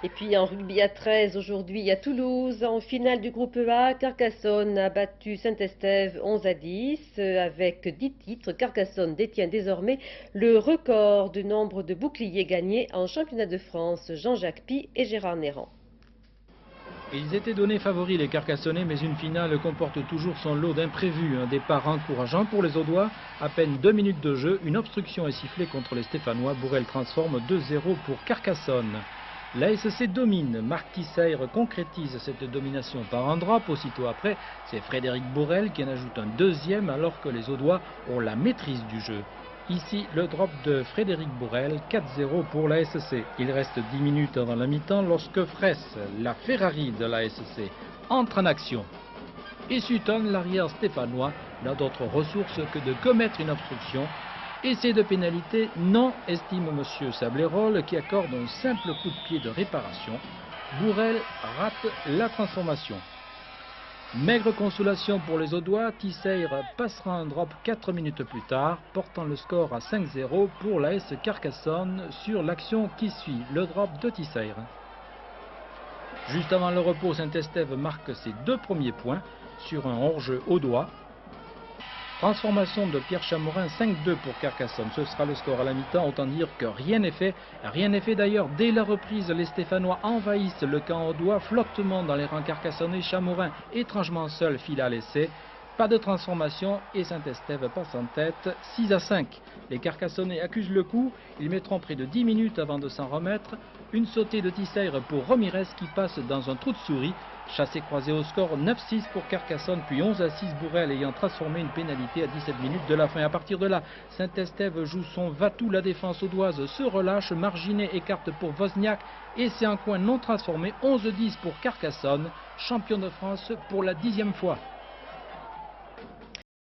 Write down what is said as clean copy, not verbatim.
Et puis en rugby à 13, aujourd'hui à Toulouse, en finale du groupe A, Carcassonne a battu Saint-Estève 11-10. Avec 10 titres, Carcassonne détient désormais le record du nombre de boucliers gagnés en championnat de France. Jean-Jacques Pie et Gérard Néran. Ils étaient donnés favoris les Carcassonnais, mais une finale comporte toujours son lot d'imprévus. Un départ encourageant pour les Audois. À peine 2 minutes de jeu, une obstruction est sifflée contre les Stéphanois. Bourrel transforme 2-0 pour Carcassonne. L'ASC domine, Marc Tisseyre concrétise cette domination par un drop. Aussitôt après, c'est Frédéric Bourrel qui en ajoute un deuxième alors que les Audois ont la maîtrise du jeu. Ici, le drop de Frédéric Bourrel, 4-0 pour l'ASC. Il reste 10 minutes avant la mi-temps lorsque Fraisse, la Ferrari de l'ASC, entre en action. Et Sutton, l'arrière stéphanois, n'a d'autre ressource que de commettre une obstruction. Essai de pénalité, non, estime M. Sablérol, qui accorde un simple coup de pied de réparation. Bourrel rate la transformation. Maigre consolation pour les Audois, Tisseyre passera un drop 4 minutes plus tard, portant le score à 5-0 pour l'AS Carcassonne sur l'action qui suit, le drop de Tisseyre. Juste avant le repos, Saint-Estève marque ses 2 premiers points sur un hors-jeu audois. Transformation de Pierre Chamorin, 5-2 pour Carcassonne. Ce sera le score à la mi-temps, autant dire que rien n'est fait. Rien n'est fait d'ailleurs. Dès la reprise, les Stéphanois envahissent le camp audois, flottement dans les rangs carcassonnais. Chamorin, étrangement seul, file à l'essai. Pas de transformation et Saint-Estève passe en tête, 6-5. Les Carcassonnais accusent le coup, ils mettront près de 10 minutes avant de s'en remettre. Une sautée de Tisseyre pour Ramirez qui passe dans un trou de souris. Chassé croisé au score, 9-6 pour Carcassonne, puis 11-6 Bourrel ayant transformé une pénalité à 17 minutes de la fin. À partir de là, Saint-Estève joue son va-tout, la défense audoise se relâche, Marginet écarte pour Wozniak et c'est un coin non transformé, 11-10 pour Carcassonne, champion de France pour la 10e fois.